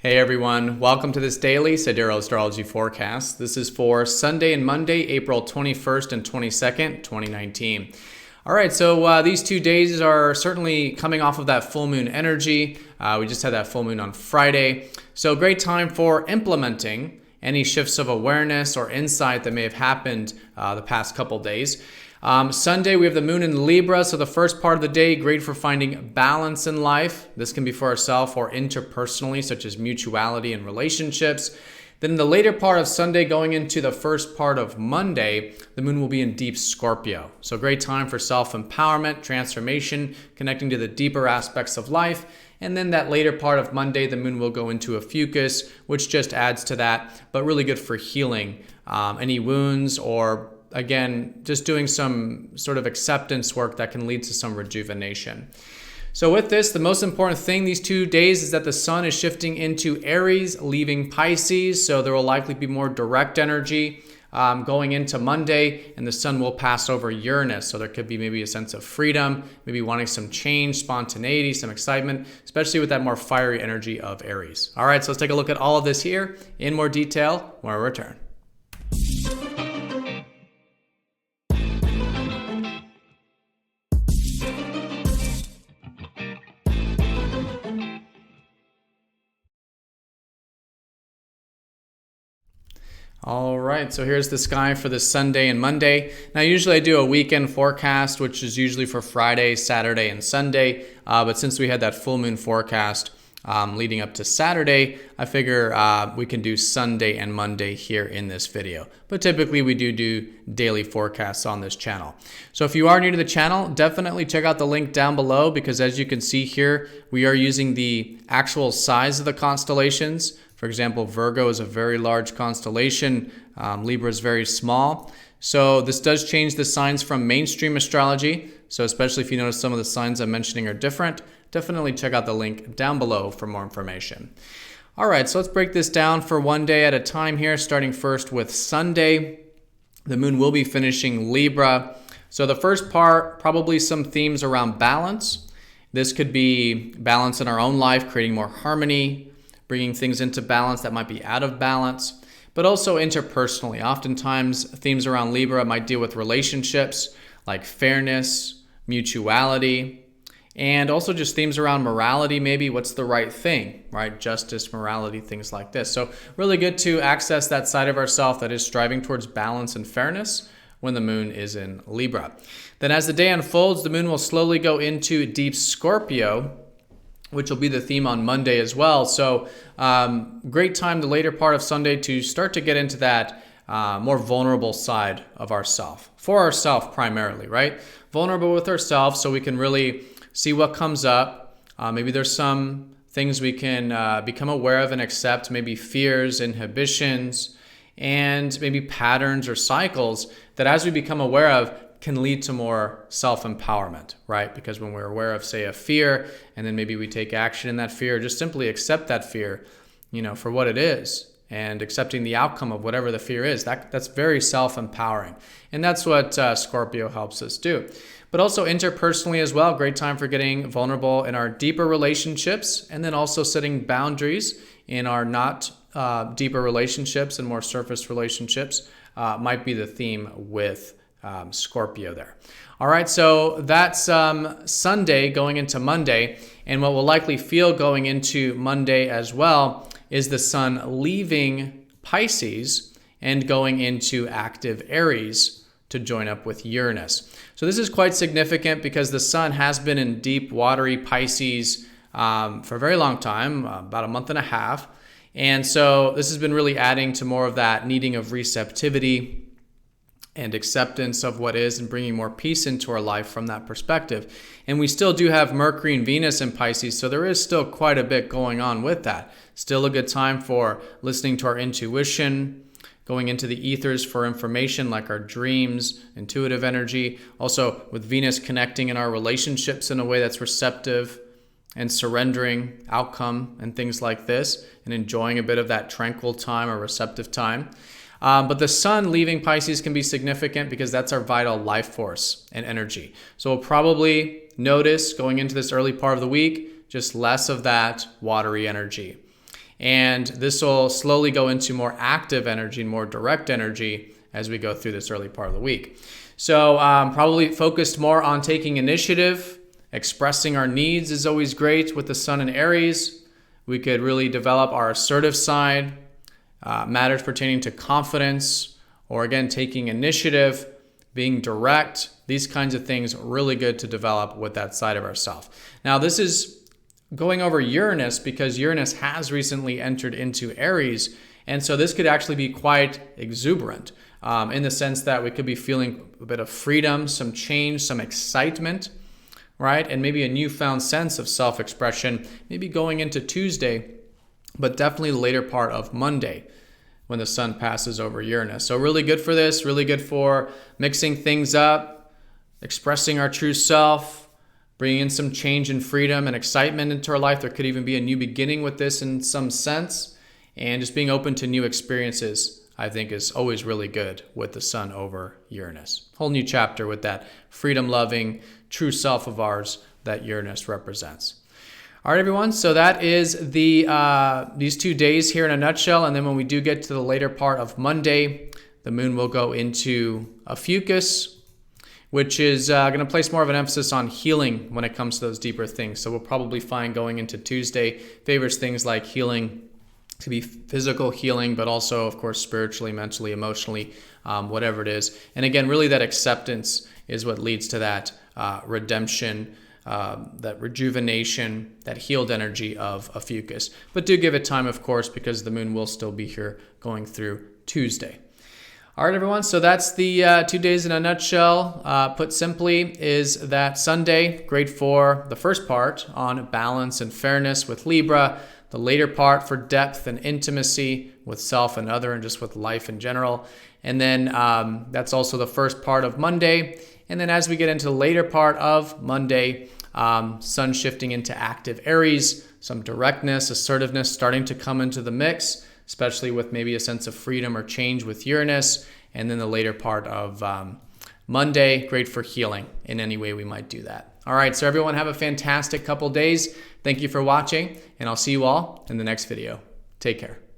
Hey everyone, welcome to this daily Sidereal Astrology forecast. This is for Sunday and Monday, April 21st and 22nd, 2019. All right, so these 2 days are certainly coming off of that full moon energy. We just had that full moon on Friday. So great time for implementing any shifts of awareness or insight that may have happened the past couple days. Sunday, we have the moon in Libra, so the first part of the day, great for finding balance in life. This can be for ourselves or interpersonally, such as mutuality and relationships. Then the later part of Sunday, going into the first part of Monday, the moon will be in deep Scorpio. So great time for self-empowerment, transformation, connecting to the deeper aspects of life. And then that later part of Monday, the moon will go into Ophiuchus, which just adds to that, but really good for healing any wounds or again, just doing some sort of acceptance work that can lead to some rejuvenation. So with this, the most important thing these 2 days is that the sun is shifting into Aries, leaving Pisces. So there will likely be more direct energy going into Monday, and the sun will pass over Uranus. So there could be maybe a sense of freedom, maybe wanting some change, spontaneity, some excitement, especially with that more fiery energy of Aries. All right, so let's take a look at all of this here in more detail when we return. All right, so here's the sky for this Sunday and Monday. Now, usually I do a weekend forecast, which is usually for Friday, Saturday, and Sunday. But since we had that full moon forecast leading up to Saturday, I figure we can do Sunday and Monday here in this video. But typically we do daily forecasts on this channel. So if you are new to the channel, definitely check out the link down below, because as you can see here, we are using the actual size of the constellations. For example, Virgo is a very large constellation. Libra is very small. So this does change the signs from mainstream astrology. So especially if you notice some of the signs I'm mentioning are different, definitely check out the link down below for more information. All right, so let's break this down for one day at a time here, starting first with Sunday. The moon will be finishing Libra. So the first part, probably some themes around balance. This could be balance in our own life, creating more harmony, bringing things into balance that might be out of balance, but also interpersonally. Oftentimes, themes around Libra might deal with relationships like fairness, mutuality, and also just themes around morality, maybe what's the right thing, right? Justice, morality, things like this. So really good to access that side of ourselves that is striving towards balance and fairness when the moon is in Libra. Then as the day unfolds, the moon will slowly go into deep Scorpio, which will be the theme on Monday as well. So great time the later part of Sunday to start to get into that more vulnerable side of ourself, for ourselves primarily, right? Vulnerable with ourselves so we can really see what comes up. Maybe there's some things we can become aware of and accept, maybe fears, inhibitions, and maybe patterns or cycles that as we become aware of, can lead to more self-empowerment, right? Because when we're aware of, say, a fear, and then maybe we take action in that fear, just simply accept that fear, for what it is, and accepting the outcome of whatever the fear is, that's very self-empowering. And that's what Scorpio helps us do. But also interpersonally as well, great time for getting vulnerable in our deeper relationships, and then also setting boundaries in our not deeper relationships and more surface relationships might be the theme with Scorpio there. All right, so that's Sunday going into Monday, and what we'll likely feel going into Monday as well is the sun leaving Pisces and going into active Aries to join up with Uranus. So this is quite significant because the sun has been in deep watery Pisces for a very long time, about a month and a half, and so this has been really adding to more of that needing of receptivity and acceptance of what is, and bringing more peace into our life from that perspective. And we still do have Mercury and Venus in Pisces, so there is still quite a bit going on with that. Still a good time for listening to our intuition, going into the ethers for information like our dreams, intuitive energy. Also with Venus connecting in our relationships in a way that's receptive and surrendering outcome and things like this, and enjoying a bit of that tranquil time or receptive time. But the sun leaving Pisces can be significant because that's our vital life force and energy. So we'll probably notice going into this early part of the week, just less of that watery energy. And this will slowly go into more active energy and more direct energy as we go through this early part of the week. So probably focused more on taking initiative. Expressing our needs is always great with the sun in Aries. We could really develop our assertive side, matters pertaining to confidence, or again, taking initiative, being direct. These kinds of things are really good to develop with that side of ourselves. Now, this is going over Uranus because Uranus has recently entered into Aries. And so this could actually be quite exuberant in the sense that we could be feeling a bit of freedom, some change, some excitement, right? And maybe a newfound sense of self-expression, maybe going into Tuesday, but definitely the later part of Monday when the sun passes over Uranus. So really good for this, really good for mixing things up, expressing our true self, bringing in some change and freedom and excitement into our life. There could even be a new beginning with this in some sense. And just being open to new experiences, I think, is always really good with the sun over Uranus. Whole new chapter with that freedom-loving, true self of ours that Uranus represents. All right, everyone. So that is these 2 days here in a nutshell. And then when we do get to the later part of Monday, the moon will go into Ophiuchus, which is going to place more of an emphasis on healing when it comes to those deeper things. So we'll probably find going into Tuesday favors things like healing. It could be physical healing, but also, of course, spiritually, mentally, emotionally, whatever it is. And again, really that acceptance is what leads to that redemption, that rejuvenation, that healed energy of Ophiuchus. But do give it time, of course, because the moon will still be here going through Tuesday. All right, everyone. So that's the 2 days in a nutshell. Put simply, is that Sunday, great for the first part on balance and fairness with Libra, the later part for depth and intimacy with self and other and just with life in general. And then that's also the first part of Monday. And then as we get into the later part of Monday, sun shifting into active Aries, some directness, assertiveness starting to come into the mix, especially with maybe a sense of freedom or change with Uranus. And then the later part of Monday, great for healing in any way we might do that. All right, so everyone have a fantastic couple days. Thank you for watching, and I'll see you all in the next video. Take care.